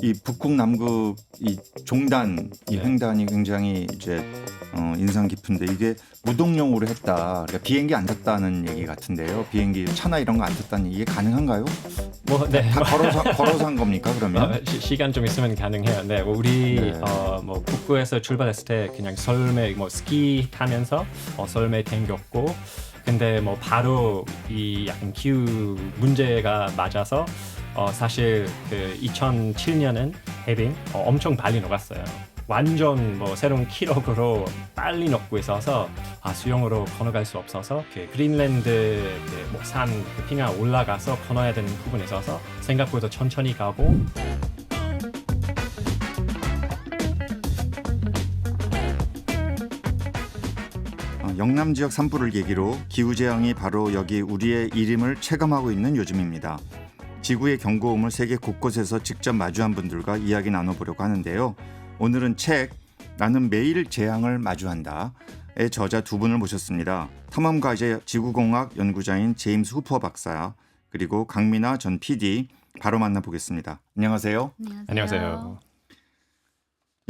이 북극 남극 이 종단 이 네. 횡단이 굉장히 이제 인상 깊은데 이게 무동력으로 했다. 그러니까 비행기 안 탔다는 얘기 같은데요. 비행기 차나 이런 거 안 탔다는 이게 가능한가요? 네. 다 걸어서 한 겁니까 그러면? 시간 좀 있으면 가능해요. 네, 뭐 우리 네. 뭐 북구에서 출발했을 때 그냥 설매 뭐 스키 타면서 설매 댕겼고, 근데 뭐 바로 이 약간 기후 문제가 맞아서 사실 그 2007년은 해빙 엄청 빨리 녹았어요. 완전 뭐 새로운 기록으로 빨리 녹고 있어서 수영으로 건너갈 수 없어서 그 그린랜드 산 빙하 올라가서 건너야 되는 부분에 있어서 생각보다 천천히 가고. 영남 지역 산불을 계기로 기후재앙이 바로 여기 우리의 이름을 체감하고 있는 요즘입니다. 지구의 경고음을 세계 곳곳에서 직접 마주한 분들과 이야기 나눠보려고 하는데요. 오늘은 책 나는 매일 재앙을 마주한다의 저자 두 분을 모셨습니다. 탐험가이자 지구공학 연구자인 제임스 후퍼 박사 그리고 강민아 전 PD 바로 만나보겠습니다. 안녕하세요. 안녕하세요.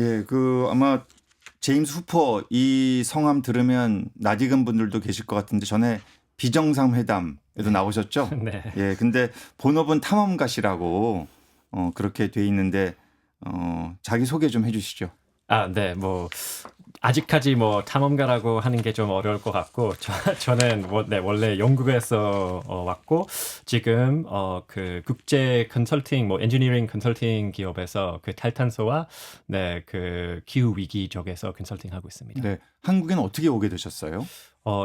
예, 아마 제임스 후퍼 이 성함 들으면 낯익은 분들도 계실 것 같은데 전에 비정상회담에도 나오셨죠? 네. 예, 근데 본업은 탐험가시라고 그렇게 돼 있는데 자기 소개 좀 해주시죠. 네, 뭐 아직까지 뭐 탐험가라고 하는 게 좀 어려울 것 같고, 저는 원래 영국에서 왔고 지금 그 국제 컨설팅 뭐 엔지니어링 컨설팅 기업에서 그 탈탄소와 그 기후 위기 쪽에서 컨설팅하고 있습니다. 네, 한국에는 어떻게 오게 되셨어요?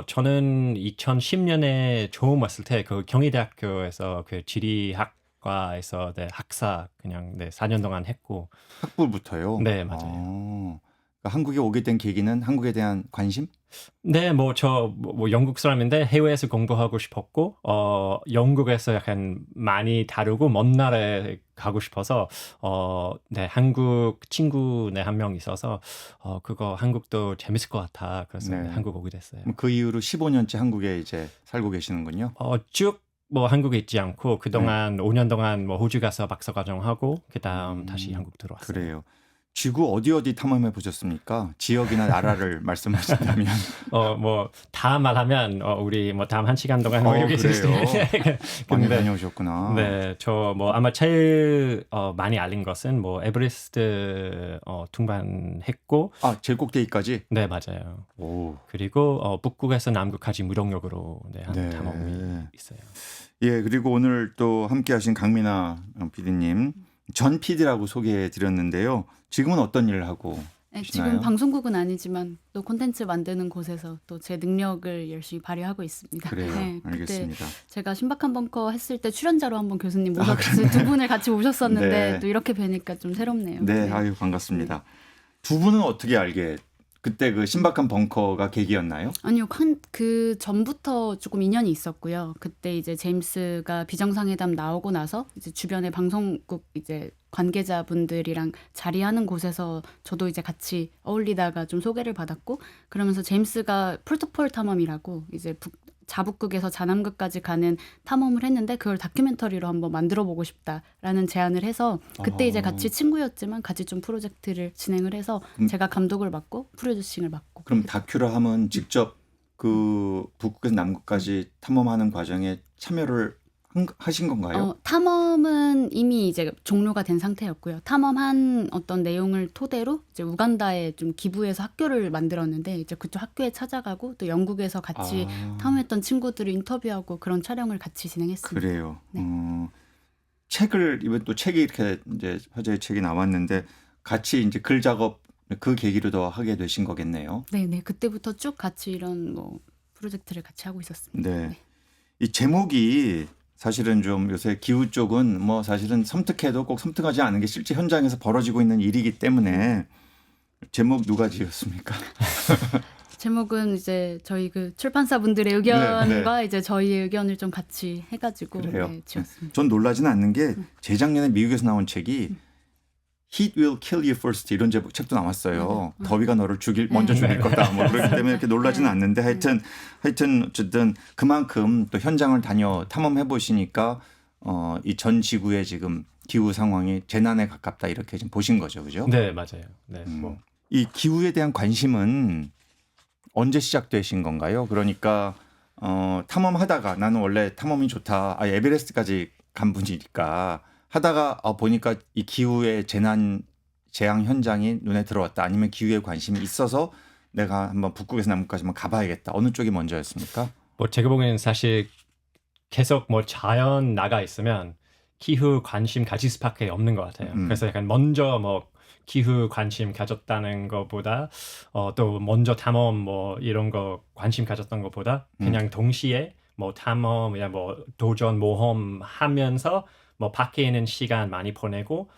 저는 2010년에 처음 왔을 때 그 경희대학교에서 그 지리학과에서 학사 그냥 4년 동안 했고. 학부부터요? 네, 맞아요. 그러니까 한국에 오게 된 계기는 한국에 대한 관심? 네, 뭐 영국 사람인데 해외에서 공부하고 싶었고, 영국에서 약간 많이 다르고 먼 나라에 가고 싶어서, 한국 친구 한 명 있어서, 그거 한국도 재밌을 것 같아. 그래서 네. 한국 오게 됐어요. 그 이후로 15년째 한국에 이제 살고 계시는군요. 쭉 뭐 한국에 있지 않고 그동안 5년 동안 뭐 호주 가서 박사과정하고 그다음 다시 한국 들어왔어요. 그래요. 지구 어디 탐험해 보셨습니까? 지역이나 나라를 말씀하신다면. 뭐 다 말하면 우리 뭐 다음 1시간 동안 여기 있을 수 그래요. 있는데. 많이 다녀오셨구나. 네, 저 뭐 아마 제일 많이 알린 것은 뭐 에베레스트 등반했고. 제일 꼭대기까지? 네, 맞아요. 오. 그리고 북극에서 남극까지 무동력으로 한 탐험이 있어요. 예, 그리고 오늘 또 함께하신 강민아 PD님, 전 PD라고 소개해 드렸는데요. 지금은 어떤 일을 하고 계시나요? 지금 방송국은 아니지만 또 콘텐츠 만드는 곳에서 또 제 능력을 열심히 발휘하고 있습니다. 그래요. 네, 알겠습니다. 그때 제가 신박한 벙커 했을 때 출연자로 한번 교수님 모셨어요. 두 분을 같이 모셨었는데 네. 또 이렇게 뵈니까 좀 새롭네요. 네, 아유 반갑습니다. 두 분은 어떻게 알게? 그때 그 신박한 벙커가 계기였나요? 아니요, 그 전부터 조금 인연이 있었고요. 그때 이제 제임스가 비정상회담 나오고 나서 이제 주변에 방송국 이제 관계자분들이랑 자리하는 곳에서 저도 이제 같이 어울리다가 좀 소개를 받았고, 그러면서 제임스가 폴토폴 탐험이라고 이제 자북극에서 자남극까지 가는 탐험을 했는데 그걸 다큐멘터리로 한번 만들어 보고 싶다라는 제안을 해서 그때 이제 같이 친구였지만 같이 좀 프로젝트를 진행을 해서 제가 감독을 맡고 프로듀싱을 맡고. 그럼 다큐라 하면 직접 그 북극에서 남극까지 탐험하는 과정에 참여를 하신 건가요? 탐험은 이미 이제 종료가 된 상태였고요. 탐험한 어떤 내용을 토대로 이제 우간다에 좀 기부해서 학교를 만들었는데 이제 그쪽 학교에 찾아가고 또 영국에서 같이 탐험했던 친구들을 인터뷰하고 그런 촬영을 같이 진행했습니다. 그래요. 네. 이번 또 책이 이렇게 이제 화제의 책이 나왔는데 같이 이제 글 작업 그 계기로 더 하게 되신 거겠네요. 네, 그때부터 쭉 같이 이런 뭐 프로젝트를 같이 하고 있었습니다. 네. 이 제목이 사실은 좀 요새 기후 쪽은 뭐 사실은 섬뜩해도 꼭 섬뜩하지 않은 게 실제 현장에서 벌어지고 있는 일이기 때문에 제목 누가 지었습니까? 제목은 이제 저희 그 출판사분들의 의견과 이제 저희의 의견을 좀 같이 해가지고 지었습니다. 전 놀라지는 않는 게 재작년에 미국에서 나온 책이 Heat will kill you first 이런 책도 나왔어요. 더위가 너를 먼저 죽일 거다. 뭐 그렇기 때문에 이렇게 놀라지는 않는데 하여튼 어쨌든 그만큼 또 현장을 탐험해 보시니까 이 전 지구의 지금 기후 상황이 재난에 가깝다 이렇게 지금 보신 거죠, 그죠? 네, 맞아요. 네, 뭐 이 기후에 대한 관심은 언제 시작되신 건가요? 그러니까 탐험하다가 나는 원래 탐험이 좋다. 에베레스트까지 간 분이니까 하다가 보니까 이 기후의 재앙 현장이 눈에 들어왔다. 아니면 기후에 관심이 있어서 내가 한번 북극에서 남극까지 한번 가봐야겠다. 어느 쪽이 먼저였습니까? 뭐 제가 보기에는 사실 계속 뭐 자연 나가 있으면 기후 관심 가질 수밖에 없는 것 같아요. 그래서 약간 먼저 뭐 기후 관심 가졌다는 것보다 또 먼저 탐험 뭐 이런 거 관심 가졌던 것보다 그냥 동시에 뭐 탐험이나 뭐 도전 모험 하면서 뭐 밖에 있는 시간 많이 보내고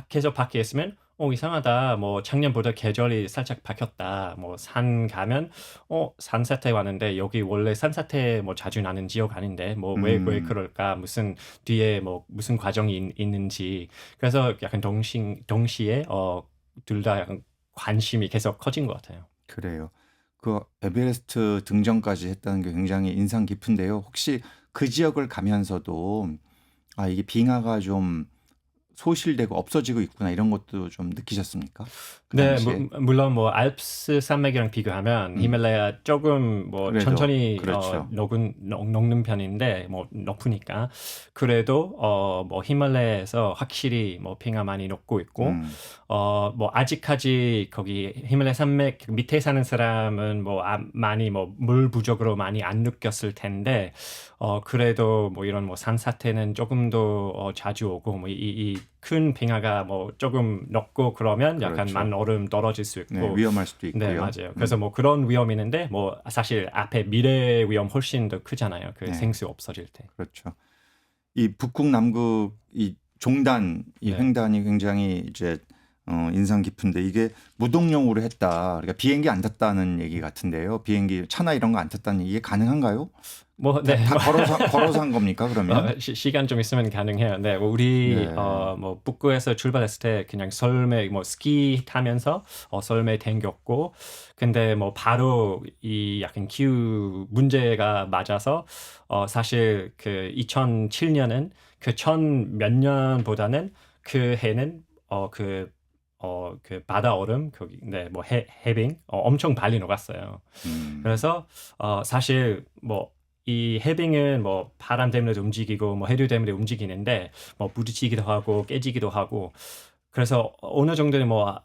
계속 밖에 있으면 이상하다. 뭐 작년보다 계절이 살짝 바뀌었다. 뭐 산 가면 산사태 왔는데 여기 원래 산사태 뭐 자주 나는 지역 아닌데 뭐 왜 그럴까? 무슨 뒤에 뭐 무슨 과정이 있는지. 그래서 약간 동시에 둘 다 약간 관심이 계속 커진 것 같아요. 그래요. 그 에베레스트 등정까지 했다는 게 굉장히 인상 깊은데요. 혹시 그 지역을 가면서도 이게 빙하가 좀 소실되고 없어지고 있구나 이런 것도 좀 느끼셨습니까? 그 네, 당시에? 물론 뭐 알프스 산맥이랑 비교하면 히말라야 조금 뭐 그래도, 천천히 그렇죠. 녹는 편인데 뭐 높으니까 그래도 뭐 히말라야에서 확실히 뭐 빙하 많이 녹고 있고 뭐 아직까지 거기 히말라야 산맥 밑에 사는 사람은 뭐 많이 뭐 물 부족으로 많이 안 느꼈을 텐데 그래도 뭐 이런 뭐 산사태는 조금 더 자주 오고 뭐 이 큰 빙하가 뭐 조금 녹고 그러면 약간 그렇죠. 많은 얼음 떨어질 수 있고 네, 위험할 수도 있고요. 네, 맞아요. 그래서 뭐 그런 위험이 있는데 뭐 사실 앞에 미래 위험 훨씬 더 크잖아요. 그 네. 생수 없어질 때. 그렇죠. 이 북극 남극 이 종단 이 네. 횡단이 굉장히 이제 인상 깊은데 이게 무동력으로 했다. 그러니까 비행기 안 탔다는 얘기 같은데요. 비행기 차나 이런 거 안 탔다는 얘기 이게 가능한가요? 뭐 네. 다 걸어서 한 겁니까 그러면? 시간 좀 있으면 가능해요. 네, 뭐 우리 네. 뭐 북극에서 출발했을 때 그냥 설매 뭐 스키 타면서 설매 댕겼고, 근데 뭐 바로 이 약간 기후 문제가 맞아서 사실 그 2007년은 그 천 몇 년보다는 그 해는 그 바다 얼음 거기 뭐 해빙 엄청 빨리 녹았어요. 그래서 사실 뭐 이 해빙은 뭐 바람 때문에도 움직이고 뭐 해류 때문에 움직이는데 뭐 부딪히기도 하고 깨지기도 하고 그래서 어느 정도는 뭐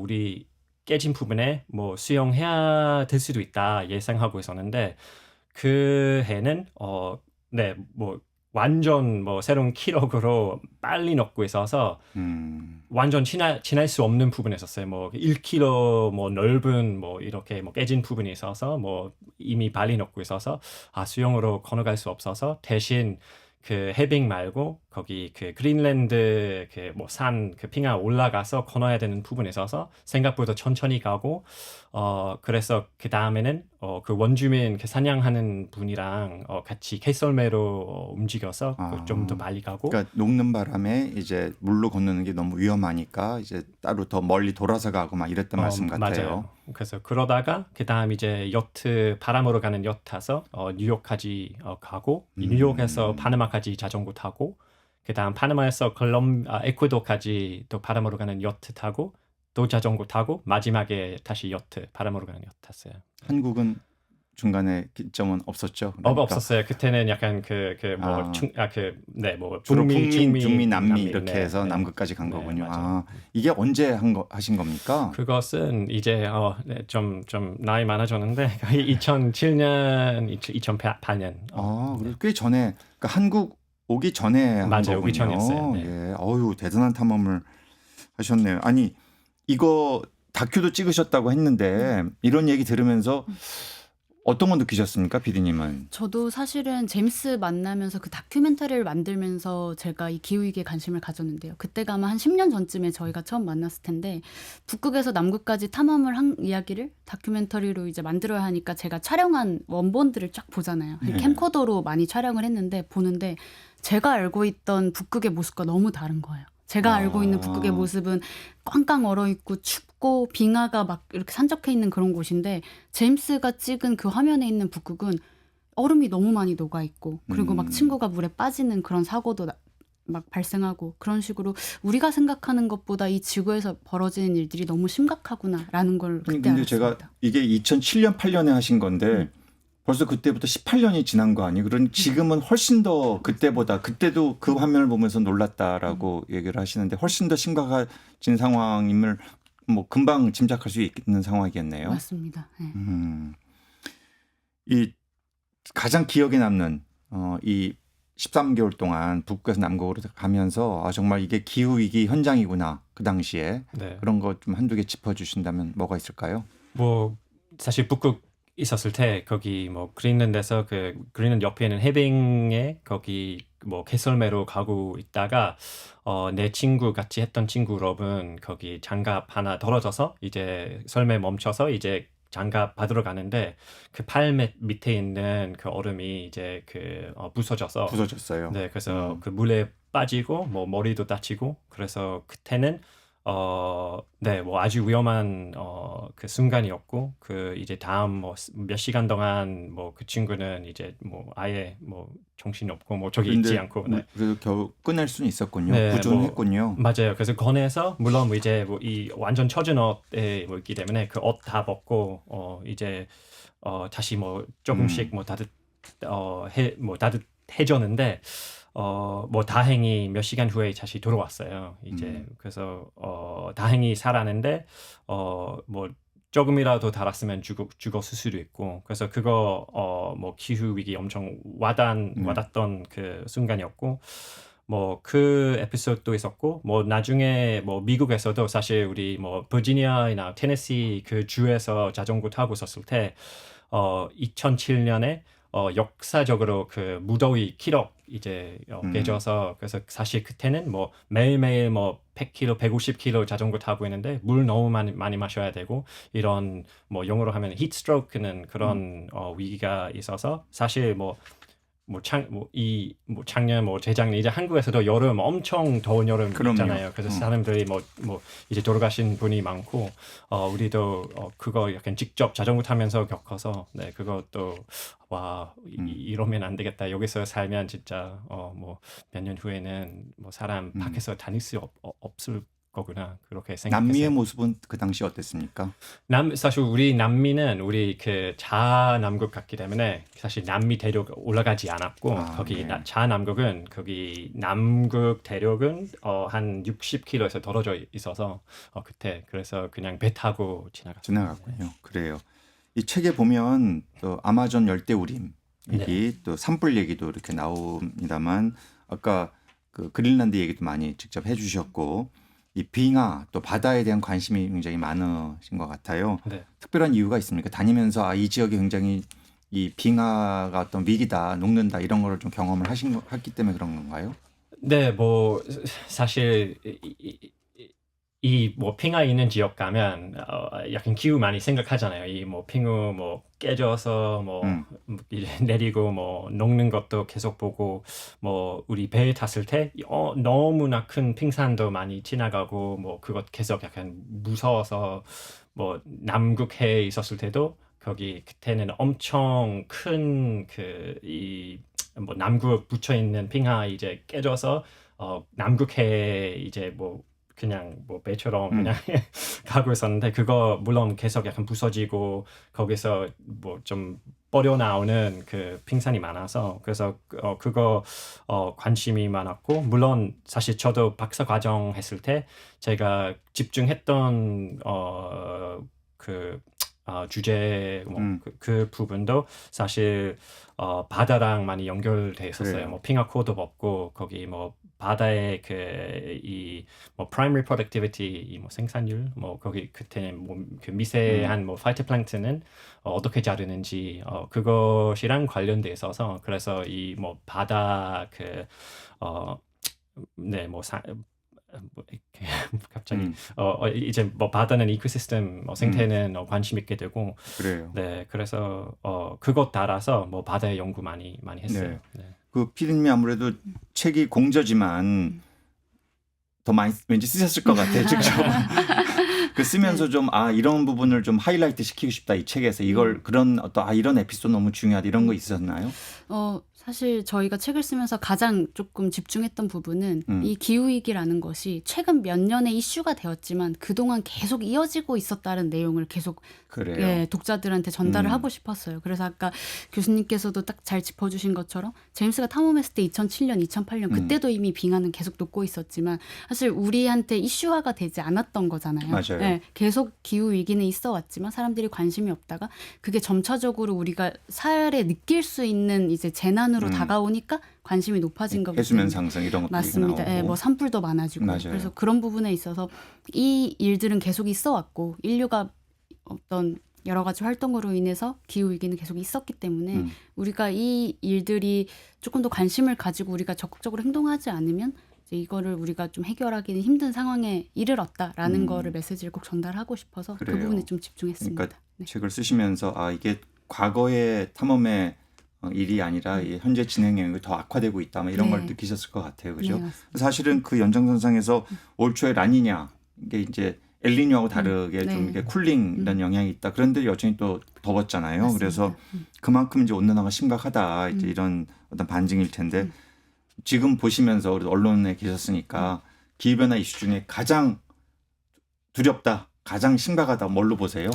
우리 깨진 부분에 뭐 수용해야 될 수도 있다 예상하고 있었는데 그 해는 뭐 완전 뭐 새로운 기록으로 빨리 녹고 있어서 완전 지날 수 없는 부분에 있었어요. 뭐 1km 뭐 넓은 뭐 이렇게 뭐 깨진 부분이 있어서 뭐 이미 빨리 녹고 있어서 수영으로 건너갈 수 없어서 대신 그 해빙 말고 거기 그 그린랜드 그 뭐 산 그 빙하 올라가서 건너야 되는 부분에 있어서 생각보다 천천히 가고 그래서 그 다음에는 그 원주민 그 사냥하는 분이랑 같이 개썰매로 움직여서 좀 더 빨리 가고 그러니까 녹는 바람에 이제 물로 건너는 게 너무 위험하니까 이제 따로 더 멀리 돌아서 가고 막 이랬던 말씀 같아요. 맞아요. 그래서 그러다가 그 다음 이제 요트 바람으로 가는 요트 타서 뉴욕까지 가고 뉴욕에서 파나마까지 자전거 타고 그 다음 파나마에서 에콰도르까지 또 바람으로 가는 요트 타고 또 자전거 타고 마지막에 다시 요트 바람으로 가는 요트 탔어요. 한국은 중간에 기점은 없었죠? 그러니까. 없었어요. 그때는 약간 뭐 주로 북미, 중미, 남미 이렇게 네, 해서 네. 남극까지 간 네, 거군요. 맞아요. 이게 언제 하신 겁니까? 그것은 이제 좀 나이 많아졌는데 2007년, 2008년. 그래서 꽤 전에 그러니까 한국 오기 전에 한 맞아요. 오기 거군요. 전이었어요. 네. 예, 대단한 탐험을 하셨네요. 아니 이거 다큐도 찍으셨다고 했는데 이런 얘기 들으면서 어떤 거 느끼셨습니까, PD님은? 저도 사실은 제임스 만나면서 그 다큐멘터리를 만들면서 제가 이 기후위기에 관심을 가졌는데요. 그때가 아마 한 10년 전쯤에 저희가 처음 만났을 텐데 북극에서 남극까지 탐험을 한 이야기를 다큐멘터리로 이제 만들어야 하니까 제가 촬영한 원본들을 쫙 보잖아요. 네. 캠코더로 많이 촬영을 했는데 보는데 제가 알고 있던 북극의 모습과 너무 다른 거예요. 제가 알고 있는 북극의 모습은 꽝꽝 얼어있고 춥고 빙하가 막 이렇게 산적해 있는 그런 곳인데 제임스가 찍은 그 화면에 있는 북극은 얼음이 너무 많이 녹아있고 그리고 막 친구가 물에 빠지는 그런 사고도 막 발생하고 그런 식으로 우리가 생각하는 것보다 이 지구에서 벌어지는 일들이 너무 심각하구나라는 걸 그때 근데 제가 알았습니다. 이게 2007년 8년에 하신 건데 벌써 그때부터 18년이 지난 거 아니에요? 그러니 지금은 훨씬 더 그때보다 그때도 그 화면을 보면서 놀랐다라고 얘기를 하시는데 훨씬 더 심각해진 상황임을 뭐 금방 짐작할 수 있는 상황이겠네요. 맞습니다. 네. 이 가장 기억에 남는 이 13개월 동안 북극에서 남극으로 가면서 정말 이게 기후 위기 현장이구나 그 당시에 네. 그런 거 좀 한두 개 짚어주신다면 뭐가 있을까요? 뭐 사실 북극 있었을 때 거기 뭐 그린란드에서 그 그린란드 옆에 있는 해빙에 거기 뭐 개설매로 가고 있다가 내 친구 같이 했던 친구 럽은 거기 장갑 하나 떨어져서 이제 설매 멈춰서 이제 장갑 받으러 가는데 그 팔 밑에 있는 그 얼음이 이제 그 부서져서 부서졌어요. 네, 그래서 그 물에 빠지고 뭐 머리도 다치고 그래서 그때는 네, 뭐 아주 위험한 그 순간이었고 그 이제 다음 뭐 몇 시간 동안 뭐 그 친구는 이제 뭐 아예 뭐 정신이 없고 뭐 저기 있지 근데 않고 네. 그래도 겨우 끝낼 수는 있었군요. 네, 구조했군요. 맞아요. 그래서 건에서 물론 뭐 이제 뭐 이 완전 처진 옷에 뭐 있기 때문에 그 옷 다 벗고 이제 다시 뭐 조금씩 뭐 따뜻해졌는데 뭐 다행히 몇 시간 후에 다시 돌아왔어요. 이제 그래서 다행히 살았는데 뭐 조금이라도 달았으면 죽었을 수도 있고 그래서 그거 뭐 기후 위기 엄청 와닿던 그 순간이었고 뭐 그 에피소드도 있었고 뭐 나중에 뭐 미국에서도 사실 우리 뭐 버지니아나 테네시 그 주에서 자전거 타고 있었을 때 2007년에 역사적으로 그 무더위 기록 이제 깨져서 그래서 사실 그때는 뭐 매일매일 뭐 100km, 150km 자전거 타고 있는데 물 너무 많이 마셔야 되고 이런 뭐 영어로 하면 히트 스트로크는 그런 위기가 있어서 사실 작년 뭐 재작년 이제 한국에서도 여름 엄청 더운 여름 그럼요. 있잖아요. 그래서 사람들이 뭐 이제 돌아가신 분이 많고 우리도 그거 약간 직접 자전거 타면서 겪어서 네 그것도 와 이러면 안 되겠다. 여기서 살면 진짜 뭐 몇 년 후에는 뭐 사람 밖에서 다닐 수 없을 거구나 그렇게 생각했어요. 남미의 모습은 그 당시 어땠습니까? 사실 우리 남미는 우리 그 자남극 갔기 때문에 사실 남미 대륙 올라가지 않았고 거기 네. 자남극은 거기 남극 대륙은 한 60km에서 떨어져 있어서 그때 그래서 그냥 배 타고 지나갔군요. 그래요. 이 책에 보면 또 아마존 열대우림 얘기 또 산불 얘기도 이렇게 나옵니다만 아까 그 그린란드 얘기도 많이 직접 해주셨고 이 빙하 또 바다에 대한 관심이 굉장히 많으신 것 같아요. 네. 특별한 이유가 있습니까? 다니면서 이 지역이 굉장히 이 빙하가 어떤 위기다, 녹는다 이런 거를 좀 경험을 했기 때문에 그런 건가요? 네, 뭐 사실 이 뭐 빙하 있는 지역 가면 약간 기후 많이 생각하잖아요. 이 뭐 빙하 뭐 깨져서 뭐 이제 내리고 뭐 녹는 것도 계속 보고 뭐 우리 배에 탔을 때 너무나 큰 빙산도 많이 지나가고 뭐 그것 계속 약간 무서워서 뭐 남극해에 있었을 때도 거기 그때는 엄청 큰 그 이 뭐 남극 붙여 있는 빙하 이제 깨져서 남극해에 이제 뭐 그냥 뭐 배처럼 그냥 가고 있었는데 그거 물론 계속 약간 부서지고 거기서 뭐 좀 뻗어 나오는 그 빙산이 많아서 그래서 그거 관심이 많았고 물론 사실 저도 박사 과정 했을 때 제가 집중했던 그 주제 그 부분도 사실 바다랑 많이 연결돼 있었어요. 그래요. 뭐 핑하코도 없고 거기 뭐 바다의 그 이 뭐 primary productivity 이 뭐 생산율 뭐 거기 그때는 뭐 그 미세한 뭐 파이토플랭크톤은 어떻게 자르는지 그것이랑 관련돼 있어서 그래서 이 뭐 바다 그 네 뭐 갑자기 이제 뭐 바다는 이코시스템 생태는 관심 있게 되고 그래요. 네 그래서 그것 따라서 뭐 바다의 연구 많이 했어요. 네. 네. 그 피디님이 아무래도 책이 공저지만 더 많이 왠지 쓰셨을 것 같아요. 직접. 그 쓰면서 좀 이런 부분을 좀 하이라이트 시키고 싶다 이 책에서 이걸 그런 어떤 이런 에피소드 너무 중요하다 이런 거 있었나요? 사실 저희가 책을 쓰면서 가장 조금 집중했던 부분은 이 기후위기라는 것이 최근 몇 년의 이슈가 되었지만 그동안 계속 이어지고 있었다는 내용을 계속 그래요. 독자들한테 전달을 하고 싶었어요. 그래서 아까 교수님께서도 딱 잘 짚어주신 것처럼 제임스가 탐험했을 때 2007년, 2008년 그때도 이미 빙하는 계속 녹고 있었지만 사실 우리한테 이슈화가 되지 않았던 거잖아요. 맞아요. 네, 계속 기후위기는 있어 왔지만 사람들이 관심이 없다가 그게 점차적으로 우리가 사활에 느낄 수 있는 이제 재난으로 다가오니까 관심이 높아진 거거든요. 해수면 상승 이런 것도 맞습니다. 나오고. 뭐 산불도 많아지고 맞아요. 그래서 그런 부분에 있어서 이 일들은 계속 있어 왔고 인류가 어떤 여러 가지 활동으로 인해서 기후 위기는 계속 있었기 때문에 우리가 이 일들이 조금 더 관심을 가지고 우리가 적극적으로 행동하지 않으면 이제 이거를 우리가 좀 해결하기는 힘든 상황에 이르렀다라는 거를 메시지를 꼭 전달하고 싶어서 그래요. 그 부분에 좀 집중했습니다. 그러니까 네. 책을 쓰시면서 이게 과거의 탐험의 일이 아니라 이 현재 진행형이 더 악화되고 있다 이런 네. 걸 느끼셨을 것 같아요. 그죠? 네, 맞습니다. 사실은 그 연장선상에서 올 초에 라니냐 이게 이제 엘니뇨하고 다르게 좀 네. 이렇게 쿨링 이런 영향이 있다. 그런데 여전히 또 더웠잖아요. 맞습니다. 그래서 그만큼 이제 온난화가 심각하다. 이제 이런 어떤 반증일 텐데 지금 보시면서 우리 언론에 계셨으니까 기후변화 이슈 중에 가장 두렵다, 가장 심각하다 뭘로 보세요?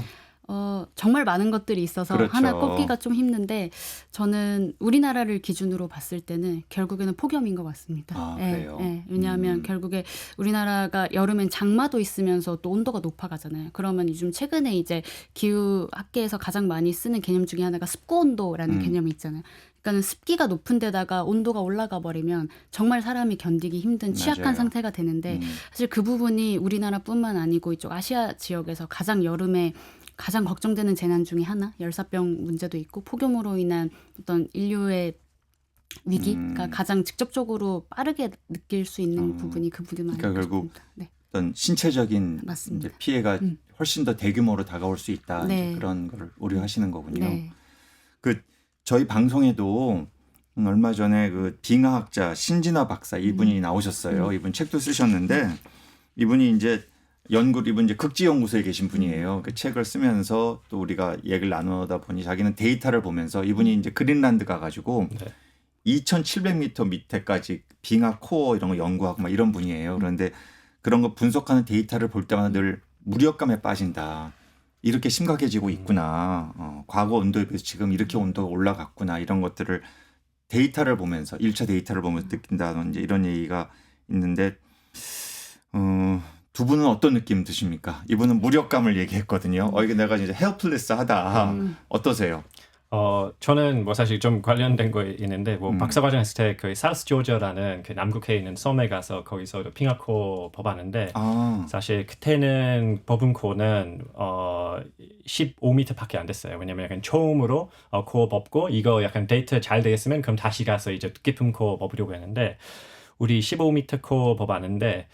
정말 많은 것들이 있어서 그렇죠. 하나 꼽기가 좀 힘든데 저는 우리나라를 기준으로 봤을 때는 결국에는 폭염인 것 같습니다. 그래요? 왜냐하면 결국에 우리나라가 여름엔 장마도 있으면서 또 온도가 높아가잖아요. 그러면 요즘 최근에 이제 기후 학계에서 가장 많이 쓰는 개념 중에 하나가 습고 온도라는 개념이 있잖아요. 그러니까 습기가 높은 데다가 온도가 올라가 버리면 정말 사람이 견디기 힘든 취약한 맞아요. 상태가 되는데 사실 그 부분이 우리나라뿐만 아니고 이쪽 아시아 지역에서 가장 여름에 가장 걱정되는 재난 중에 하나 열사병 문제도 있고 폭염으로 인한 어떤 인류의 위기가 가장 직접적으로 빠르게 느낄 수 있는 부분이 그 부분이 그러니까 결국 네. 어떤 신체적인 맞습니다. 이제 피해가 훨씬 더 대규모로 다가올 수 있다. 네. 이제 그런 걸 우려하시는 거군요. 네. 그 저희 방송에도 얼마 전에 그 빙하학자 신진화 박사 이분이 나오셨어요. 이분 책도 쓰셨는데 이분이 이제 이분 이제 극지 연구소에 계신 분이에요. 그 책을 쓰면서 또 우리가 얘기를 나누다 보니 자기는 데이터를 보면서 이분이 이제 그린란드 가가지고 2,700m 밑에까지 빙하 코어 이런 거 연구하고 막 이런 분이에요. 그런데 그런 거 분석하는 데이터를 볼 때마다 늘 무력감에 빠진다. 이렇게 심각해지고 있구나. 과거 온도에 비해서 지금 이렇게 온도가 올라갔구나. 이런 것들을 데이터를 보면서 1차 데이터를 보면서 느낀다든지 이런 얘기가 있는데 두 분은 어떤 느낌 드십니까? 이분은 무력감을 얘기했거든요. 이게 내가 이제 헬플레스하다. 어떠세요? 저는 뭐 사실 좀 관련된 거 있는데 뭐 박사과정 했을 때 그 사우스 조지아라는 그 남극에 있는 섬에 가서 거기서 빙하코 법하는데 사실 그때는 법은 코는 15m밖에 안 됐어요. 왜냐면 약간 처음으로 코 법고 이거 약간 데이터 잘 되겠으면 그럼 다시 가서 이제 깊은 코 법으려고 했는데 우리 15m 코 법하는데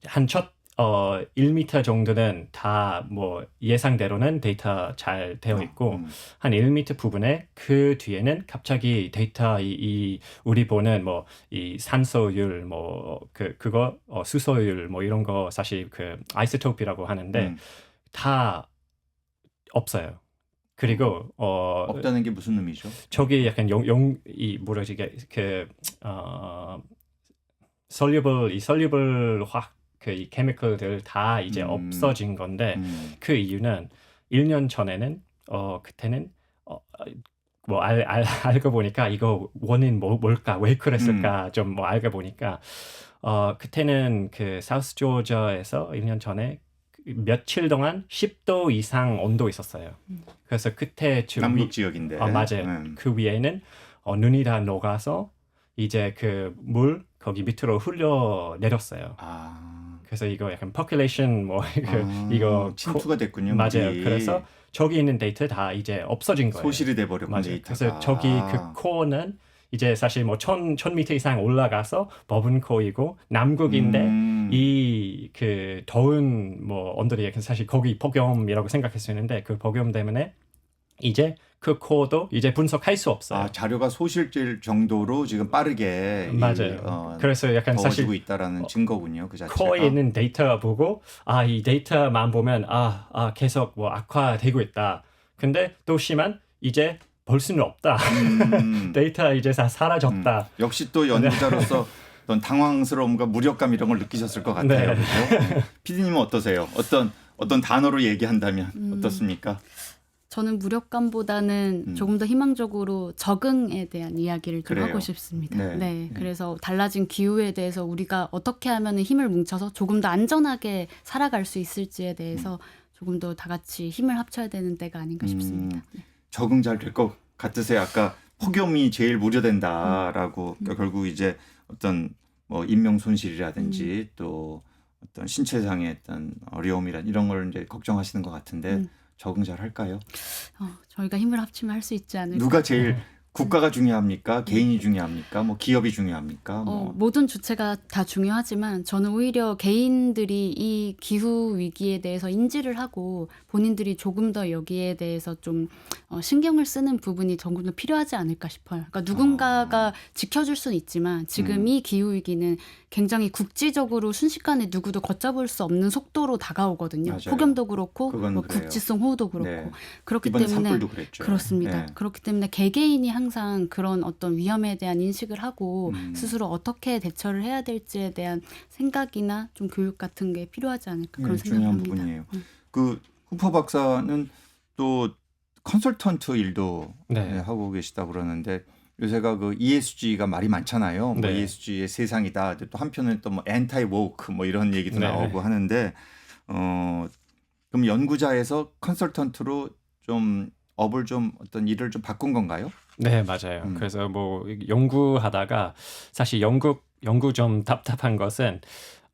한 첫 1m 정도는 다 뭐 예상대로는 데이터 잘 되어 있고 한 1m 부분에 그 뒤에는 갑자기 데이터 이 우리 보는 뭐 이 산소율 뭐 그거 수소율 뭐 이런 거 사실 그 아이소토프라고 하는데 다 없어요. 그리고 없다는 게 무슨 의미죠? 저기 약간 이 뭐라지 이게 솔루블 화학 이 케미컬들 다 이제 없어진 건데 그 이유는 1년 전에는 그때는 뭐 알고 보니까 이거 원인 뭘까 왜 그랬을까 좀 뭐 알고 보니까 그때는 그 사우스 조지아에서 1년 전에 며칠 동안 10도 이상 온도 있었어요. 그래서 그때 남극 지역인데 맞아요. 그 위에는 눈이 다 녹아서 이제 그 물 거기 밑으로 흘려 내렸어요. 그래서 이거 약간 population 뭐 이거 침투가 됐군요. 맞아요. 물이. 그래서 저기 있는 데이터 다 이제 없어진 거예요. 소실이 돼버렸고 맞아요. 데이터가. 그래서 저기 그 코어는 이제 사실 뭐 1000m 이상 올라가서 버분 코이고 남극인데 이 그 더운 뭐 온도리 사실 거기 폭염이라고 생각했었는데 그 폭염 때문에 이제 그 코도 이제 분석할 수 없어요. 아, 자료가 소실될 정도로 지금 빠르게 맞아요. 그래서 약간 더워지고 사실 있다라는 증거군요. 그 자체가. 코어에 있는 데이터 보고 이 데이터만 보면 계속 뭐 악화되고 있다. 근데 또 심한 이제 볼 수는 없다. 데이터 이제 다 사라졌다. 역시 또 연구자로서 어떤 당황스러움과 무력감 이런 걸 느끼셨을 것 같아요. 네. 그렇죠? PD님은 어떠세요? 어떤 단어로 얘기한다면 어떻습니까? 저는 무력감보다는 조금 더 희망적으로 적응에 대한 이야기를 좀 그래요. 하고 싶습니다. 네. 네. 그래서 달라진 기후에 대해서 우리가 어떻게 하면 힘을 뭉쳐서 조금 더 안전하게 살아갈 수 있을지에 대해서 조금 더 다 같이 힘을 합쳐야 되는 때가 아닌가 싶습니다. 네. 적응 잘 될 것 같으세요? 아까 폭염이 제일 우려된다라고 결국 이제 어떤 뭐 인명 손실이라든지 또 어떤 신체상의 어떤 어려움이란 이런 걸 이제 걱정하시는 것 같은데 적응 잘 할까요? 저희가 힘을 합치면 할 수 있지 않을까. 누가 제일 국가가 중요합니까? 개인이 중요합니까? 뭐 기업이 중요합니까? 모든 주체가 다 중요하지만 저는 오히려 개인들이 이 기후 위기에 대해서 인지를 하고 본인들이 조금 더 여기에 대해서 좀 신경을 쓰는 부분이 조금 더 필요하지 않을까 싶어요. 그러니까 누군가가 지켜줄 수는 있지만 지금 이 기후 위기는 굉장히 국지적으로 순식간에 누구도 걷잡을 수 없는 속도로 다가오거든요. 맞아요. 폭염도 그렇고 그건 뭐 그래요. 국지성 호우도 그렇고 네. 그렇기 이번에 때문에 산불도 그랬죠. 그렇습니다. 네. 그렇기 때문에 개개인이 항상 그런 어떤 위험에 대한 인식을 하고 스스로 어떻게 대처를 해야 될지에 대한 생각이나 좀 교육 같은 게 필요하지 않을까 그런 생각을 중요한 합니다. 부분이에요. 그 후퍼 박사는 또 컨설턴트 일도 네. 하고 계시다 그러는데 요새가 그 ESG가 말이 많잖아요. 뭐 네. ESG의 세상이다. 또 한편은 또 뭐 엔타이 워크 뭐 이런 얘기도 네. 나오고 하는데 그럼 연구자에서 컨설턴트로 좀 업을 좀 어떤 일을 좀 바꾼 건가요? 네, 맞아요. 그래서 뭐 연구하다가 사실 연구 좀 답답한 것은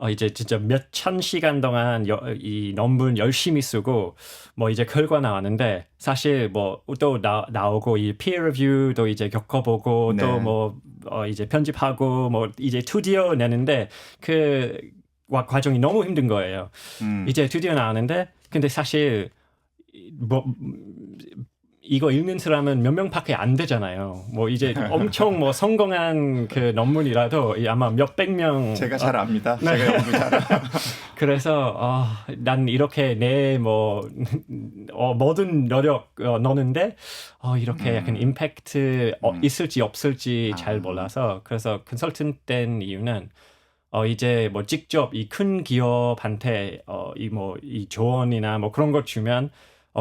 이제 진짜 몇천 시간 동안 이 논문 열심히 쓰고 뭐 이제 결과 나왔는데 사실 뭐 또 나오고 이 peer review도 이제 겪어보고 네. 또 뭐 이제 편집하고 뭐 이제 드디어 내는데 그 과정이 너무 힘든 거예요. 이제 드디어 나왔는데 근데 사실 뭐 이거 읽는 사람은 몇 명밖에 안 되잖아요. 뭐 이제 엄청 뭐 성공한 그 논문이라도 아마 몇백 명. 제가 잘 압니다. 제가 연구 잘 알아요. 그래서 난 이렇게 내 뭐 모든 노력 넣는데 이렇게 약간 임팩트 있을지 없을지 잘 몰라서 그래서 컨설턴트 된 이유는 이제 뭐 직접 이 큰 기업한테 이 조언이나 뭐 그런 걸 주면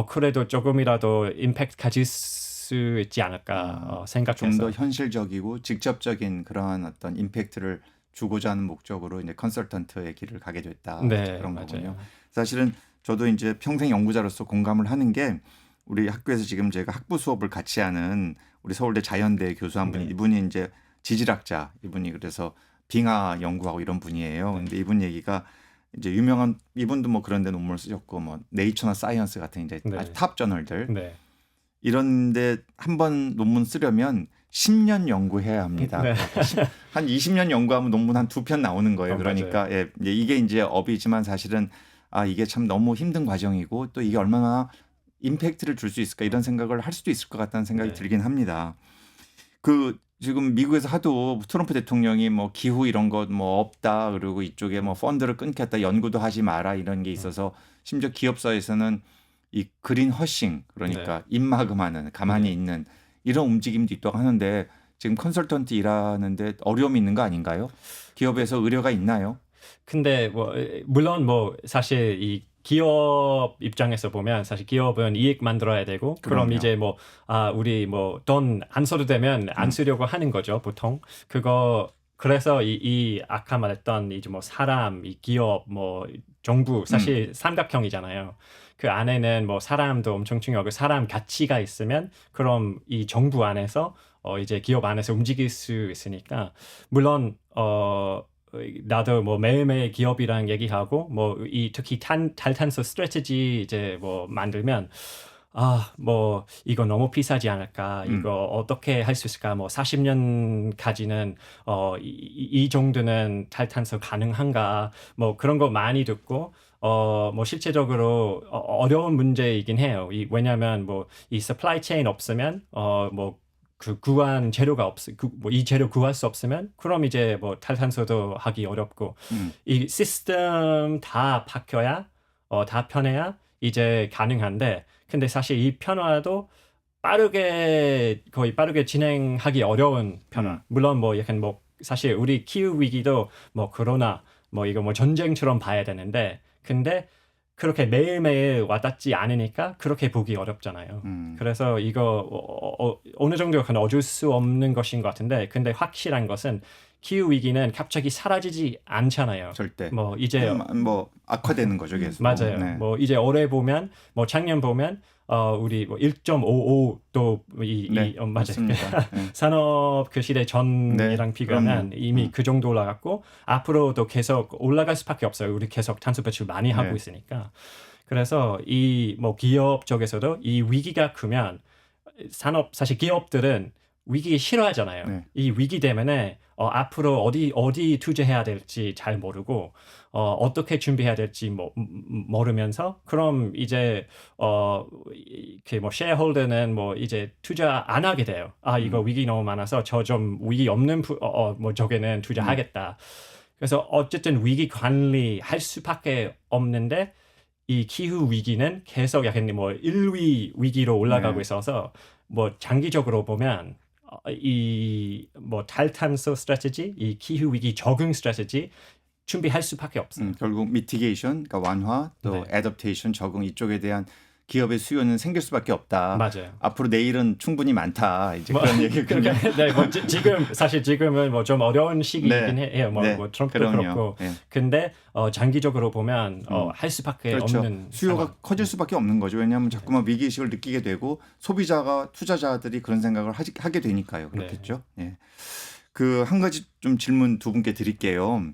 그래도 조금이라도 임팩트 가질 수 있지 않을까 생각해서 좀 더 현실적이고 직접적인 그러한 어떤 임팩트를 주고자 하는 목적으로 이제 컨설턴트의 길을 가게 됐다. 네, 그런 맞아요. 거군요. 사실은 저도 이제 평생 연구자로서 공감을 하는 게 우리 학교에서 지금 제가 학부 수업을 같이 하는 우리 서울대 자연대 교수 한 분이 이분이 이제 지질학자 이분이 그래서 빙하 연구하고 이런 분이에요. 근데 이분 얘기가 이제 유명한 이분도 뭐 그런 데 논문을 쓰셨고 뭐 네이처나 사이언스 같은 이제 네. 아주 탑 저널들 네. 이런데 한 번 논문 쓰려면 10년 연구해야 합니다. 네. 한 20년 연구하면 논문 한 2편 나오는 거예요. 그러니까 예, 이게 이제 업이지만 사실은 이게 참 너무 힘든 과정이고 또 이게 얼마나 임팩트를 줄 수 있을까 이런 생각을 할 수도 있을 것 같다는 생각이 네. 들긴 합니다. 그 지금 미국에서 하도 트럼프 대통령이 뭐 기후 이런 것 뭐 없다 그리고 이쪽에 뭐 펀드를 끊겠다 연구도 하지 마라 이런 게 있어서 심지어 기업사에서는 이 그린 허싱 그러니까 입막음하는 가만히 있는 이런 움직임도 있다고 하는데 지금 컨설턴트 일하는데 어려움이 있는 거 아닌가요? 기업에서 의뢰가 있나요? 근데 뭐 물론 뭐 사실 이 기업 입장에서 보면 사실 기업은 이익 만들어야 되고 그럼 그럼요. 이제 뭐 우리 뭐 돈 안 써도 되면 안 쓰려고 하는 거죠 보통 그거 그래서 이 아까 말했던 이제 뭐 사람 이 기업 뭐 정부 사실 삼각형이잖아요. 그 안에는 뭐 사람도 엄청 중요하고 사람 가치가 있으면 그럼 이 정부 안에서 이제 기업 안에서 움직일 수 있으니까 물론 나도 뭐 매일매일 기업이랑 얘기하고 뭐 이 특히 탈탄소 스트래티지 이제 뭐 만들면 뭐 이거 너무 비싸지 않을까 이거 어떻게 할 수 있을까 뭐 40년까지는 이 정도는 탈탄소 가능한가 뭐 그런 거 많이 듣고 뭐 실제적으로 어려운 문제이긴 해요. 왜냐하면 뭐 이 supply chain 없으면 뭐 그 구한 재료가 뭐 이 재료 구할 수 없으면 그럼 이제 뭐 탈탄소도 하기 어렵고 이 시스템 다 바뀌어야 다 편해야 이제 가능한데 근데 사실 이 변화도 거의 빠르게 진행하기 어려운 변화. 물론 뭐 약간 뭐 사실 우리 기후 위기도 뭐 코로나 뭐 이거 뭐 전쟁처럼 봐야 되는데 근데 그렇게 매일매일 와닿지 않으니까 그렇게 보기 어렵잖아요. 그래서 이거 어느 정도 약간 어쩔 수 없는 것인 것 같은데 근데 확실한 것은 기후 위기는 갑자기 사라지지 않잖아요. 절대. 뭐 이제 뭐 악화되는 거죠, 계속. 맞아요. 네. 뭐 이제 올해 보면 뭐 작년 보면 우리 뭐 1.55도 네, 맞아요. 맞습니다. 네. 산업 그 시대 전이랑 네, 비교하면 그럼요. 이미 그 정도 올라갔고 앞으로도 계속 올라갈 수밖에 없어요. 우리 계속 탄소 배출 많이 하고 네. 있으니까. 그래서 이 뭐 기업 쪽에서도 이 위기가 크면 사실 기업들은 위기 싫어하잖아요. 네. 이 위기 때문에 앞으로 어디 투자해야 될지 잘 모르고 어떻게 준비해야 될지 모르면서 그럼 이제 뭐 쉐어홀더는 뭐 이제 투자 안 하게 돼요. 이거 위기 너무 많아서 저 좀 위기 없는 뭐 저게는 투자하겠다. 그래서 어쨌든 위기 관리할 수밖에 없는데 이 기후 위기는 계속 약간 뭐 1위 위기로 올라가고 네. 있어서 뭐 장기적으로 보면 이 뭐 탈탄소 스트래티지, 이 기후 위기 적응 스트래티지 준비할 수밖에 없어요. 결국 미티게이션, 그러니까 완화, 또 네. 애더프테이션, 적응 이쪽에 대한 기업의 수요는 생길 수밖에 없다. 맞아요. 앞으로 내일은 충분히 많다. 이제 그런 얘기군요. 네, 뭐 지금은 뭐 좀 어려운 시기이긴 네. 해요. 네. 뭐 트럼프도 그럼요. 그렇고. 네. 근데 장기적으로 보면 할 수밖에 그렇죠. 없는 수요가 상황. 커질 수밖에 없는 거죠. 왜냐하면 자꾸만 위기의식을 느끼게 되고 소비자가 투자자들이 그런 생각을 하게 되니까요. 그렇겠죠. 네. 그 한 가지 좀 질문 두 분께 드릴게요.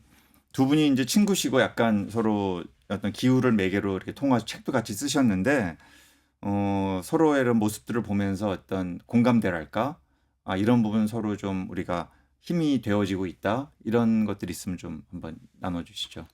두 분이 이제 친구시고 약간 서로 어떤 기후를 매개로 이렇게 통화해서 책도 같이 쓰셨는데 서로의 이런 모습들을 보면서 어떤 공감대랄까? 이런 부분 서로 좀 우리가 힘이 되어지고 있다. 이런 것들이 있으면 좀 한번 나눠주시죠.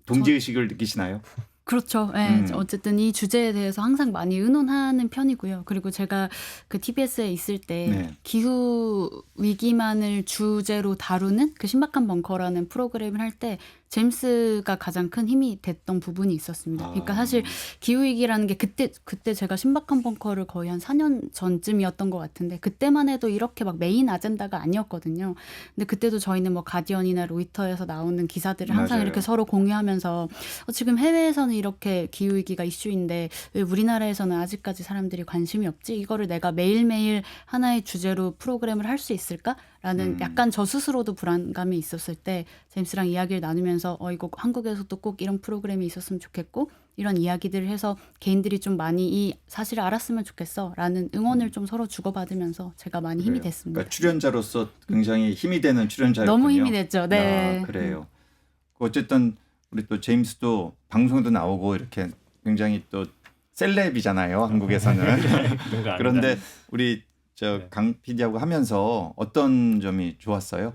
동지의식을 느끼시나요? 그렇죠. 네, 어쨌든 이 주제에 대해서 항상 많이 의논하는 편이고요. 그리고 제가 그 TBS에 있을 때 네. 기후 위기만을 주제로 다루는 그 신박한 벙커라는 프로그램을 할 때 제임스가 가장 큰 힘이 됐던 부분이 있었습니다. 그러니까 사실 기후 위기라는 게 그때 제가 신박한 벙커를 거의 한 4년 전쯤이었던 것 같은데 그때만 해도 이렇게 막 메인 아젠다가 아니었거든요. 근데 그때도 저희는 뭐 가디언이나 로이터에서 나오는 기사들을 항상 맞아요. 이렇게 서로 공유하면서 지금 해외에서는 이렇게 기후 위기가 이슈인데 왜 우리나라에서는 아직까지 사람들이 관심이 없지? 이거를 내가 매일매일 하나의 주제로 프로그램을 할 수 있을까라는 약간 저 스스로도 불안감이 있었을 때 제임스랑 이야기를 나누면서 이거 한국에서도 꼭 이런 프로그램이 있었으면 좋겠고 이런 이야기들을 해서 개인들이 좀 많이 이 사실을 알았으면 좋겠어라는 응원을 좀 서로 주고받으면서 제가 많이 힘이 그래요. 됐습니다. 그러니까 출연자로서 굉장히 힘이 되는 출연자였군요. 너무 힘이 됐죠. 네. 그래요. 어쨌든 우리 또 제임스도 방송도 나오고 이렇게 굉장히 또 셀럽이잖아요. 한국에서는. 그런데 우리 강 PD하고 하면서 어떤 점이 좋았어요?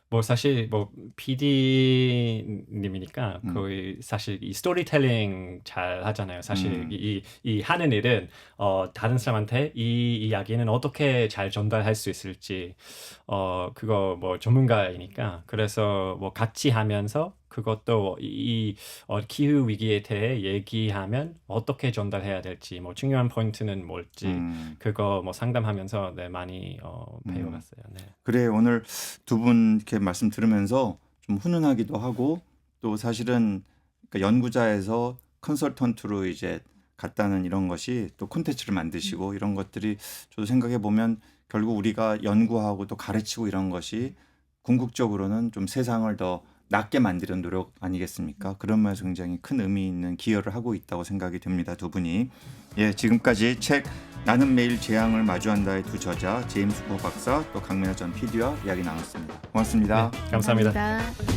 뭐 사실 뭐 PD님이니까 거의 사실 이 스토리텔링 잘 하잖아요. 사실 이 하는 일은 다른 사람한테 이 이야기는 어떻게 잘 전달할 수 있을지 그거 뭐 전문가이니까 그래서 뭐 같이 하면서 그것도 이 기후 위기에 대해 얘기하면 어떻게 전달해야 될지 뭐 중요한 포인트는 뭘지 그거 뭐 상담하면서 많이 배워갔어요. 네. 그래 오늘 두 분 이렇게 말씀 들으면서 좀 훈훈하기도 하고 또 사실은 그러니까 연구자에서 컨설턴트로 이제 갔다는 이런 것이 또 콘텐츠를 만드시고 이런 것들이 저도 생각해 보면 결국 우리가 연구하고 또 가르치고 이런 것이 궁극적으로는 좀 세상을 더 낫게 만드는 노력 아니겠습니까? 그런 면에서 굉장히 큰 의미 있는 기여를 하고 있다고 생각이 듭니다. 두 분이. 지금까지 책 나는 매일 재앙을 마주한다의 두 저자 제임스 고 박사 또 강민아 전 PD와 이야기 나눴습니다. 고맙습니다. 네, 감사합니다. 감사합니다.